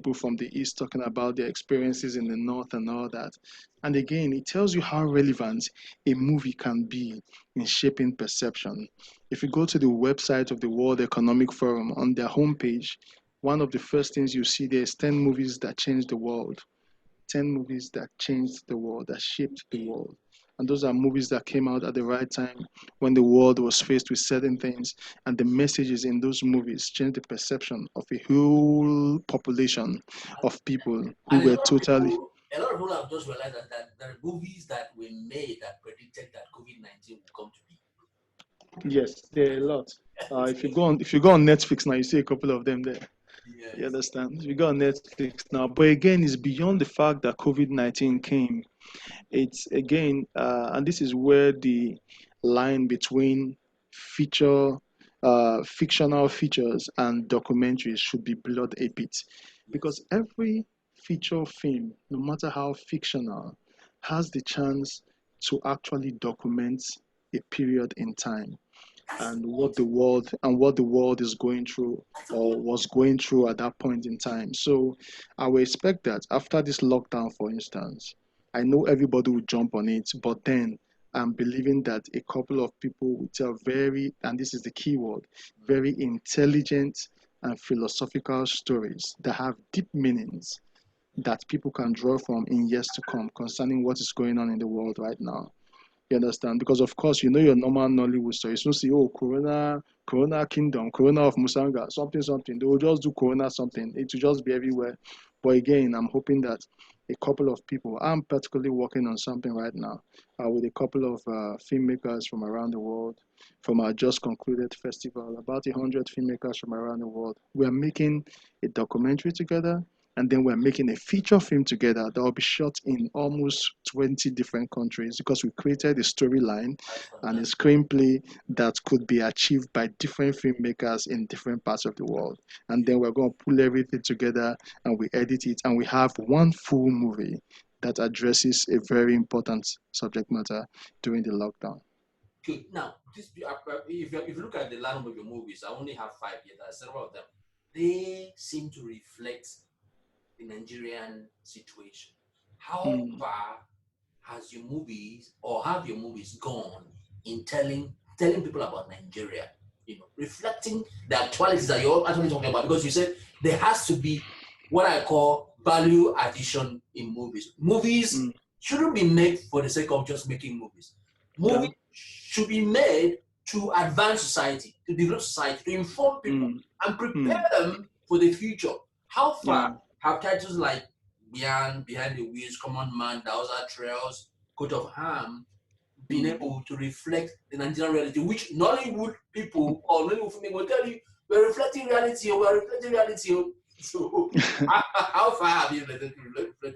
people from the East talking about their experiences in the North and all that. And again, it tells you how relevant a movie can be in shaping perception. If you go to the website of the World Economic Forum on their homepage, one of the first things you see there is 10 movies that changed the world. 10 movies that changed the world, that shaped the world. And those are movies that came out at the right time when the world was faced with certain things. And the messages in those movies changed the perception of a whole population of people who And were totally. a lot of people have just realized that there are movies that were made that predicted that COVID-19 would come to be. Yes, there are a lot. If you go on Netflix now, you see a couple of them there. You Yes. understand? We got on Netflix now, but again, it's beyond the fact that COVID-19 came. It's again, and this is where the line between feature, fictional features and documentaries should be blurred a bit, Yes. because every feature film, no matter how fictional, has the chance to actually document a period in time That's the and what point. the world is going through That's the or point. was going through at that point in time. So I would expect that after this lockdown, for instance, I know everybody will jump on it, but then I'm believing that a couple of people will tell very, and this is the key word, very intelligent and philosophical stories that have deep meanings that people can draw from in years to come concerning what is going on in the world right now. You understand? Because of course, you know your normal Nollywood story. So see, oh, Corona Kingdom, Corona of Musanga, something, something. They will just do Corona something. It will just be everywhere. But again, I'm hoping that a couple of people. I'm particularly working on something right now with a couple of filmmakers from around the world, from our just concluded festival. About 100 filmmakers from around the world. We are making a documentary together, and then we're making a feature film together that will be shot in almost 20 different countries because we created a storyline That's and a fantastic. screenplay that could be achieved by different filmmakers in different parts of the world. And Yeah. then we're going to pull everything together and we edit it and we have one full movie that addresses a very important subject matter during the lockdown. Good. Now, if you look at the lineup of your movies, I only have five here. There are several of them. They seem to reflect the Nigerian situation. How Mm, far has your movies or have your movies gone in telling people about Nigeria? Reflecting the actualities that you're actually talking about. Because you said there has to be what I call value addition in movies. Movies mm, shouldn't be made for the sake of just making movies. yeah. Movies should be made to advance society, to develop society, to inform people Mm, and prepare mm, them for the future. How far yeah. have titles like Behind the Wheels, Common Man, Dowser Trails, Coat of Ham been Mm. able to reflect the Nigerian reality, which Nollywood people or Nollywood people will tell you, we're reflecting reality, or we're reflecting reality. So, how far have you reflected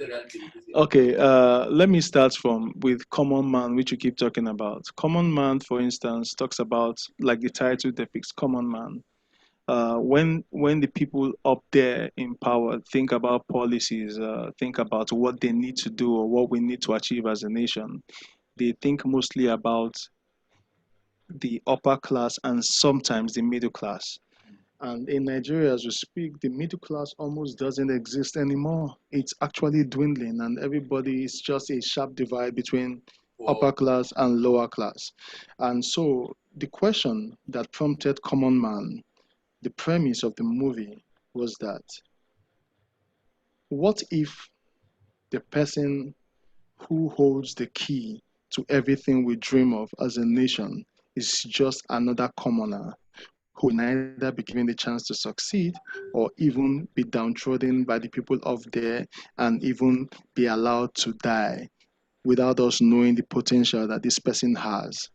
reality with this? Okay, let me start from with Common Man, which you keep talking about. Common Man, for instance, talks about like the title depicts Common Man. When the people up there in power think about policies, think about what they need to do or what we need to achieve as a nation, they think mostly about the upper class and sometimes the middle class. And in Nigeria, as we speak, the middle class almost doesn't exist anymore. It's actually dwindling, and everybody is just a sharp divide between For upper class and lower class. And so, the question that prompted Common Man, the premise of the movie, was that what if the person who holds the key to everything we dream of as a nation is just another commoner who will neither be given the chance to succeed or even be downtrodden by the people up there and even be allowed to die without us knowing the potential that this person has.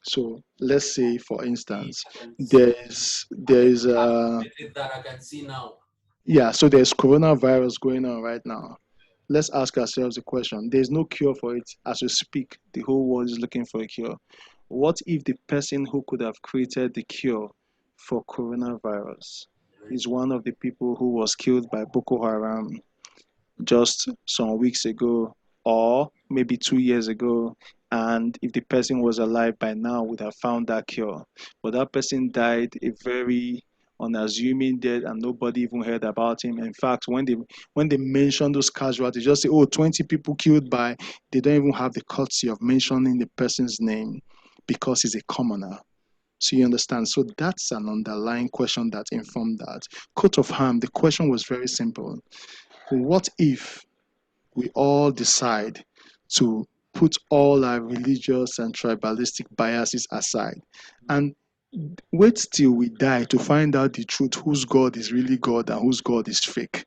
So let's say, for instance, I can there see, is I there can is see how a reflected that I can see now. yeah, so there's coronavirus going on right now. Let's ask ourselves a question. There's no cure for it as we speak. The whole world is looking for a cure. What if the person who could have created the cure for coronavirus is one of the people who was killed by Boko Haram just some weeks ago or maybe 2 years ago? And if the person was alive by now, would have found that cure. But that person died a very unassuming dead, and nobody even heard about him. In fact, when they mention those casualties, just say, oh, 20 people killed by, they don't even have the courtesy of mentioning the person's name because he's a commoner. So you understand? So that's an underlying question that informed that. Coat of harm, the question was very simple. What if we all decide to put all our religious and tribalistic biases aside and wait till we die to find out the truth, whose God is really God and whose God is fake?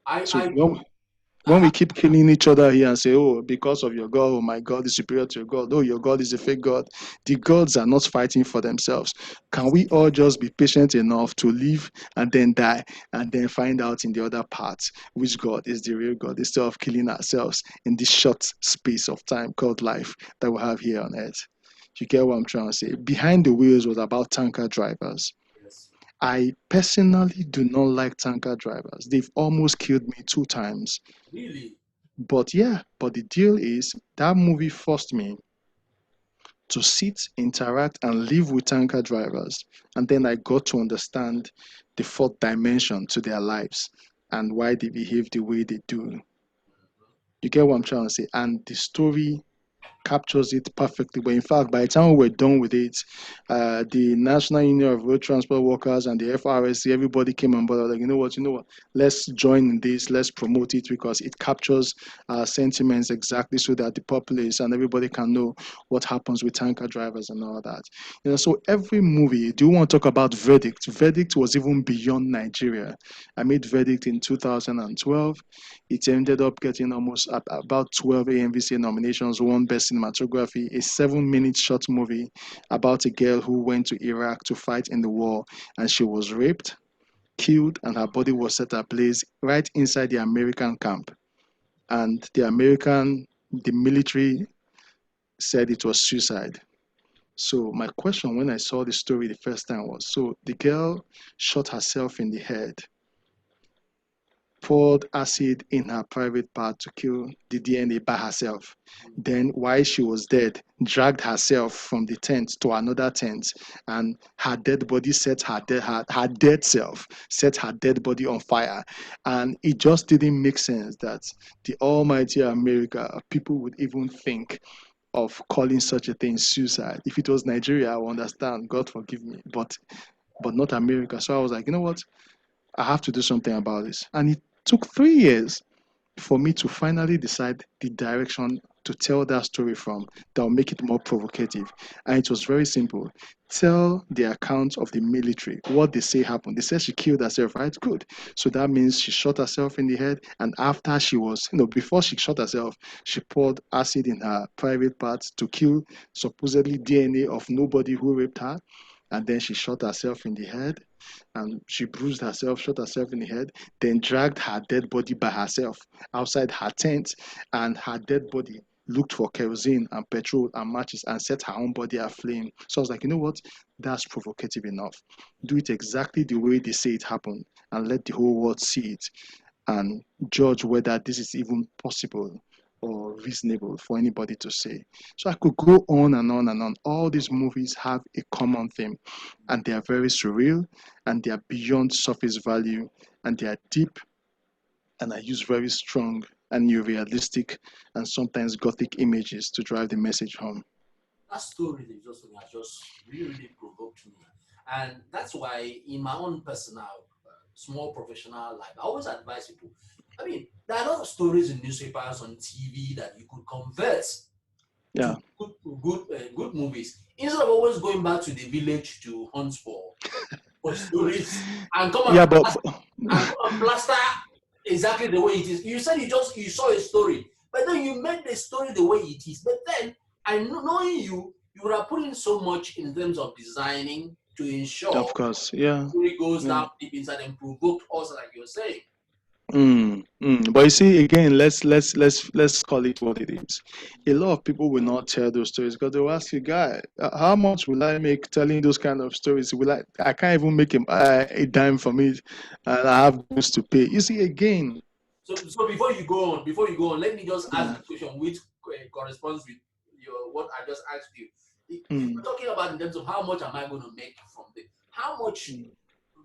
I So I when we keep killing each other here and say, oh, because of your God, oh, my God is superior to your God, oh, your God is a fake God, the gods are not fighting for themselves. Can we all just be patient enough to live and then die and then find out in the other part which God is the real God instead of killing ourselves in this short space of time called life that we have here on earth? You get what I'm trying to say? Behind the Wheels was about tanker drivers. yes, I personally do not like tanker drivers. They've almost killed me 2 times. really. But yeah, but the deal is that movie forced me to sit, interact, and live with tanker drivers. And then I got to understand the fourth dimension to their lives and why they behave the way they do. You get what I'm trying to say? And the story captures it perfectly. But in fact, by the time we were done with it, the National Union of Road Transport Workers and the FRSC, everybody came on board. Like, you know what, let's join in this, let's promote it because it captures sentiments exactly so that the populace and everybody can know what happens with tanker drivers and all that. So every movie, do you want to talk about Verdict? Verdict was even beyond Nigeria. I made Verdict in 2012. It ended up getting almost about 12 AMVC nominations, one Best Cinematography, a 7-minute short movie about a girl who went to Iraq to fight in the war, and she was raped, killed, and her body was set ablaze right inside the American camp. And the military said it was suicide. So my question when I saw the story the first time was, so the girl shot herself in the head, poured acid in her private part to kill the DNA by herself. Then, while she was dead, dragged herself from the tent to another tent, and her dead body her dead self set her dead body on fire. And it just didn't make sense that the almighty America people would even think of calling such a thing suicide. If it was Nigeria, I would understand. God forgive me, but not America. So I was like, you know what? I have to do something about this. And it took 3 years for me to finally decide the direction to tell that story from that will make it more provocative. And it was very simple. Tell the account of the military, what they say happened. They said she killed herself, right? Good. So that means she shot herself in the head. And after she was, before she shot herself, she poured acid in her private parts to kill supposedly DNA of nobody who raped her. And then she shot herself in the head and she bruised herself, shot herself in the head, then dragged her dead body by herself outside her tent, and her dead body looked for kerosene and petrol and matches and set her own body aflame. So I was like, you know what? That's provocative enough. Do it exactly the way they say it happened and let the whole world see it and judge whether this is even possible or reasonable for anybody to say. So I could go on and on and on. All these movies have a common theme and they are very surreal and they are beyond surface value and they are deep and I use very strong and realistic and sometimes gothic images to drive the message home. That story that you just told me has just really, really provoked me. And that's why, in my own personal, small professional life, I always advise people. I mean, there are a lot of stories in newspapers, on TV that you could convert Yeah. to good movies instead of always going back to the village to hunt for stories and Yeah, but come and plaster exactly the way it is. You said you saw a story, but then you made the story the way it is. But then, knowing you would have put in so much in terms of designing to of ensure course, yeah. the story goes Yeah. down deep inside and provoke us, like you're saying. But you see, again, let's call it what it is. A lot of people will not tell those stories because they will ask you, guy, how much will I make telling those kind of stories? Will I can't even make a dime from it, and I have bills to pay. You see, again, So before you go on, let me just ask yeah, this question, which corresponds with what I just asked you. If mm, we're talking about in terms of how much am I going to make from this, how much, mm.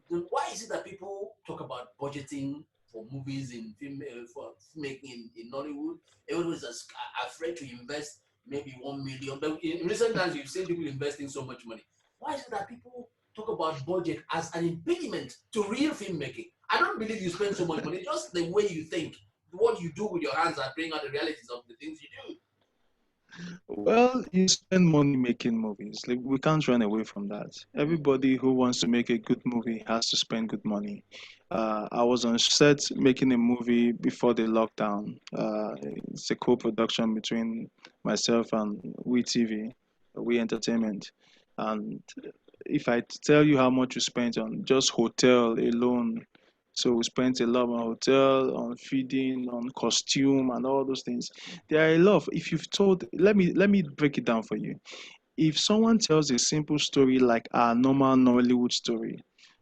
why is it that people talk about budgeting for movies in film, for making in Nollywood? Everyone's just afraid to invest maybe 1 million. But in recent times, you've seen people investing so much money. Why is it that people talk about budget as an impediment to real filmmaking? I don't believe you spend so much money, just the way you think, what you do with your hands and bring out the realities of the things you do. Well, you spend money making movies. Like, we can't run away from that. Everybody who wants to make a good movie has to spend good money. I was on set making a movie before the lockdown. It's a co-production between myself and We TV, We Entertainment. And if I tell you how much we spent on just hotel alone, so we spent a lot on hotel, on feeding, on costume, and all those things. There are a lot. If you've told, let me break it down for you. If someone tells a simple story like our normal Nollywood story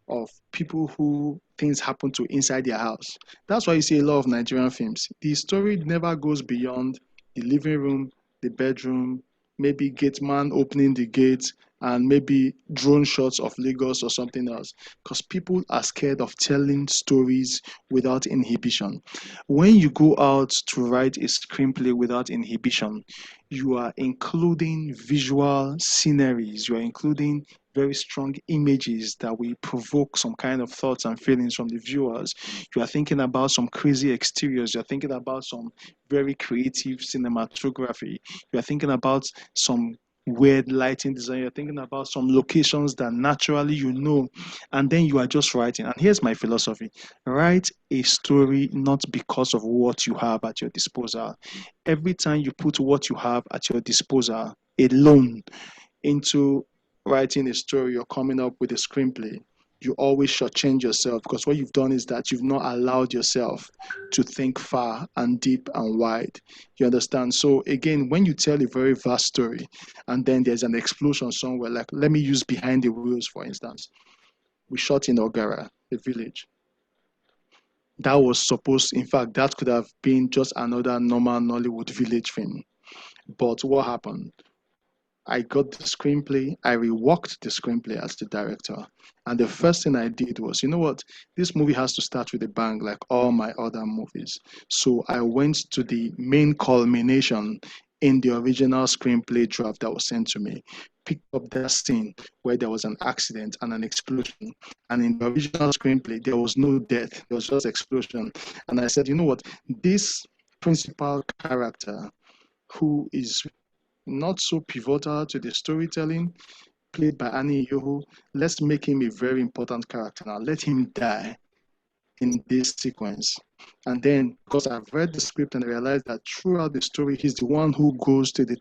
of people who things happen to inside their house, that's why you see a lot of Nigerian films. The story never goes beyond the living room, the bedroom, maybe gate man opening the gate, and maybe drone shots of Lagos or something else. Because people are scared of telling stories without inhibition. When you go out to write a screenplay without inhibition, you are including visual sceneries, you are including very strong images that will provoke some kind of thoughts and feelings from the viewers. You are thinking about some crazy exteriors, you're thinking about some very creative cinematography, you're thinking about some weird lighting design, you're thinking about some locations that naturally and then you are just writing. And here's my philosophy: write a story not because of what you have at your disposal. Every time you put what you have at your disposal alone into writing a story or coming up with a screenplay, you always shortchange yourself, because what you've done is that you've not allowed yourself to think far and deep and wide. You understand? So again, when you tell a very vast story and then there's an explosion somewhere, like let me use Behind the Wheels for instance. We shot in Ogara, a village. That was supposed, in fact, that could have been just another normal Nollywood village film. But what happened? I got the screenplay, I reworked the screenplay as the director. And the first thing I did was, you know what? This movie has to start with a bang, like all my other movies. So I went to the main culmination in the original screenplay draft that was sent to me, picked up that scene where there was an accident and an explosion. And in the original screenplay, there was no death, there was just explosion. And I said, you know what? This principal character who is not so pivotal to the storytelling, played by Annie Yoho. Let's make him a very important character now. Let him die in this sequence. And then, because I've read the script and I realized that throughout the story, he's the one who goes to the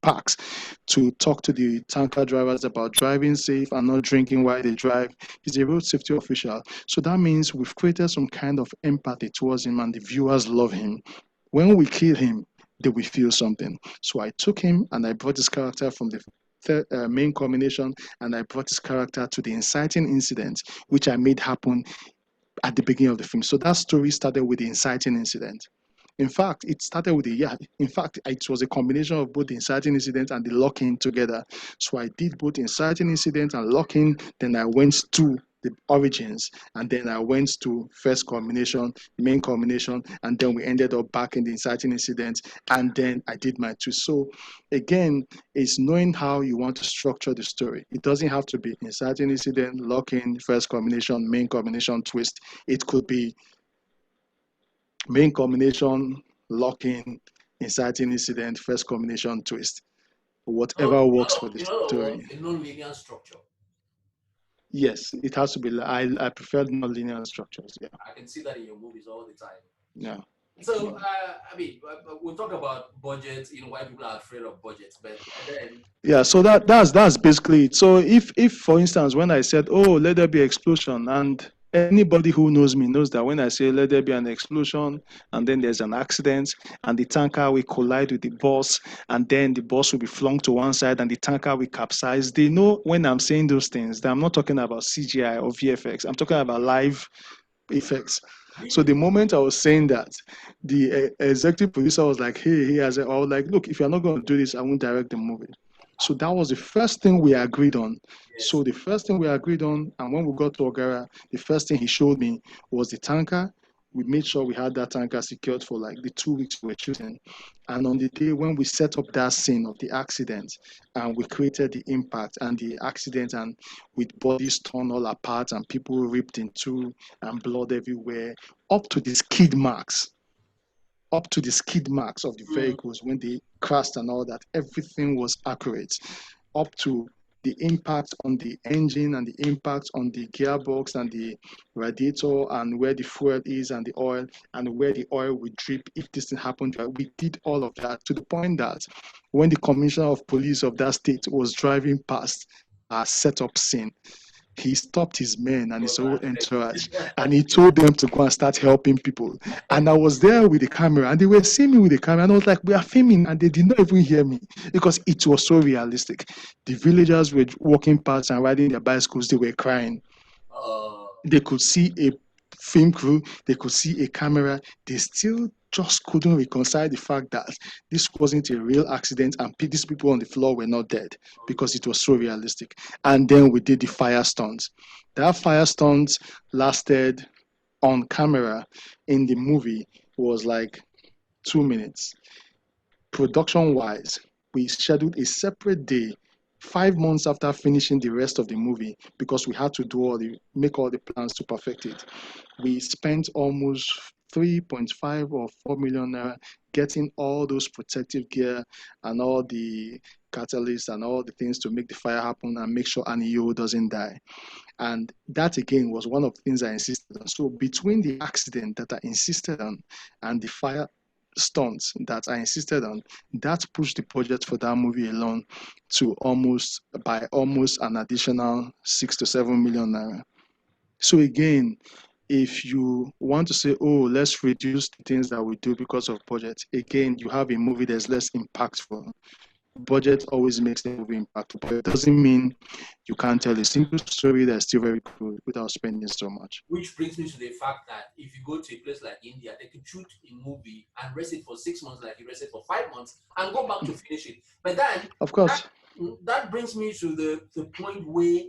parks to talk to the tanker drivers about driving safe and not drinking while they drive. He's a road safety official. So that means we've created some kind of empathy towards him, and the viewers love him. When we kill him, they will feel something. So I took him and I brought this character from the main combination, and I brought this character to the inciting incident, which I made happen at the beginning of the film. So that story started with the inciting incident. In fact, it started with the, yeah, in fact, it was a combination of both the inciting incident and the lock-in together. So I did both inciting incident and lock-in, then I went to the origins, and then I went to first combination, main combination, and then we ended up back in the inciting incident, and then I did my twist. So again, it's knowing how you want to structure the story. It doesn't have to be inciting incident, lock-in, first combination, main combination, twist. It could be main combination, lock-in, inciting incident, first combination, twist. So, Whatever works for the in other words, story. a non-linear structure. Yes, it has to be. I prefer non-linear structures. Yeah, I can see that in your movies all the time. yeah, So, yeah. I mean, we'll talk about budgets, why people are afraid of budgets, but then, Yeah, so that's basically it. So if for instance when I said, oh, let there be explosion, and anybody who knows me knows that when I say let there be an explosion and then there's an accident and the tanker will collide with the bus and then the bus will be flung to one side and the tanker will capsize, they know when I'm saying those things that I'm not talking about CGI or VFX. I'm talking about live effects. So the moment I was saying that, the executive producer was like, hey, I was like, look, if you're not going to do this, I won't direct the movie. So that was the first thing we agreed on. Yes. So the first thing we agreed on, and when we got to Ogara, the first thing he showed me was the tanker. We made sure we had that tanker secured for like the 2 weeks we were shooting. And on the day when we set up that scene of the accident, and we created the impact and the accident, and with bodies torn all apart and people ripped in two and blood everywhere, up to the skid marks, up to the skid marks of the Mm. vehicles when they crashed and all that, everything was accurate. Up to the impact on the engine and the impact on the gearbox and the radiator and where the fuel is and the oil and where the oil would drip if this thing happened. We did all of that to the point that when the commissioner of police of that state was driving past our setup scene, he stopped his men and his whole entourage and he told them to go and start helping people. And I was there with the camera and they were seeing me with the camera and I was like, we are filming, and they did not even hear me because it was so realistic. The villagers were walking past and riding their bicycles, they were crying. Uh, They could see a film crew, they could see a camera, they still just couldn't reconcile the fact that this wasn't a real accident and these people on the floor were not dead because it was so realistic. And then we did the fire stunts. That fire stunts lasted on camera in the movie was like 2 minutes. Production wise, we scheduled a separate day 5 months after finishing the rest of the movie because we had to make all the plans to perfect it. We spent almost 3.5 or 4 million naira getting all those protective gear and all the catalysts and all the things to make the fire happen and make sure Aniyo doesn't die. And that again was one of the things I insisted on. So between the accident that I insisted on and the fire stunts that I insisted on, that pushed the budget for that movie alone to almost an additional 6 to 7 million naira. So again, if you want to say, oh, let's reduce the things that we do because of budget, again, you have a movie that's less impactful. Budget always makes the movie impactful, but it doesn't mean you can't tell a simple story that's still very good without spending so much. which brings me to the fact that if you go to a place like India, they can shoot a movie and rest it for 6 months, like you rest it for 5 months, and go back to finish it. But then Of that, course. that brings me to the point where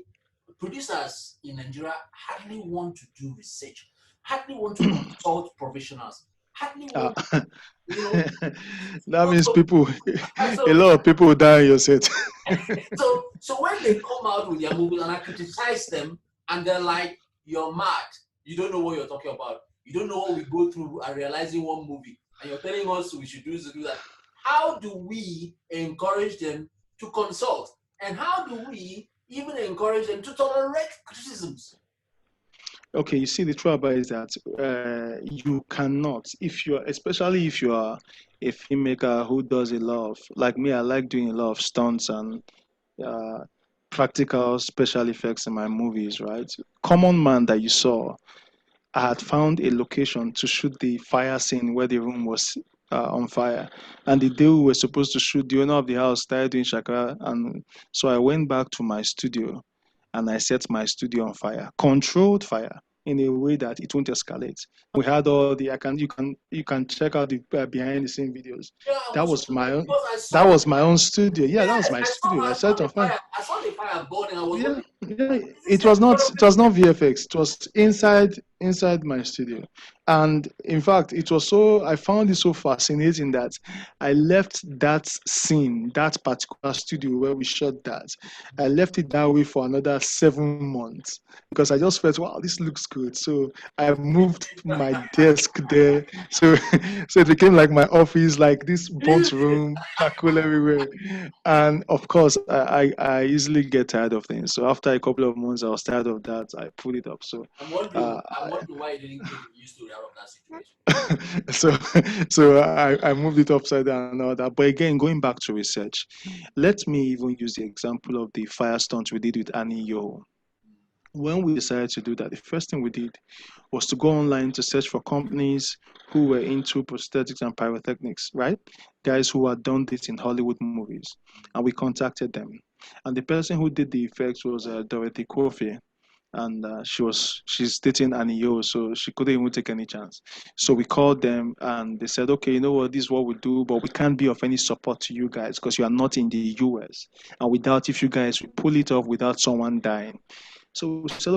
producers in Nigeria hardly want to do research, hardly want to consult professionals, hardly Uh, want, you know. that So, means so, people, a so lot of people will die in your set. so when they come out with their movies and I criticize them and they're like, "You're mad. You don't know what you're talking about. You don't know what we go through and realizing one movie, and you're telling us we should do this, do that." How do we encourage them to consult? And how do we even encourage them to tolerate criticisms? Okay, you see, the trouble is that you cannot, if you're, especially if you are a filmmaker who does a lot of, like me, I like doing a lot of stunts and uh, practical special effects in my movies, right? Common Man that you saw, I had found a location to shoot the fire scene where the room was on fire. And the day we were supposed to shoot, the owner of the house started doing shakara. And so I went back to my studio and I set my studio on fire, controlled fire in a way that it won't escalate. We had all the you can check out the behind the scene videos. Yeah, I That was was my wondering own because I that saw the was my own studio. Yeah, that was yes, my studio. I I set saw it on the fire. fire. I saw the fire burning. I was Yeah, wondering, yeah. is this a It was not VFX. It was inside my studio. And in fact, it was so I found it so fascinating that I left that scene, that particular studio where we shot that. I left it that way for another 7 months because I just felt, wow, this looks good. So I moved my desk there. So so it became like my office, like this burnt room, charcoal everywhere. And of course, I easily get tired of things. So after a couple of months, I was tired of that. I put it up. So uh, I'm wondering why you didn't get the news story out of that situation. so I moved it upside down and all that. But again, going back to research, let me even use the example of the fire stunt we did with Annie Yo. When we decided to do that, the first thing we did was to go online to search for companies who were into prosthetics and pyrotechnics, right? Guys who had done this in Hollywood movies. And we contacted them. And the person who did the effects was Dorothy Kofi. and she's dating an EO, so she couldn't even take any chance. So we called them, and they said, okay, you know what, this is what we do, but we can't be of any support to you guys because you are not in the US, and we doubt if you guys will pull it off without someone dying. So we said, okay,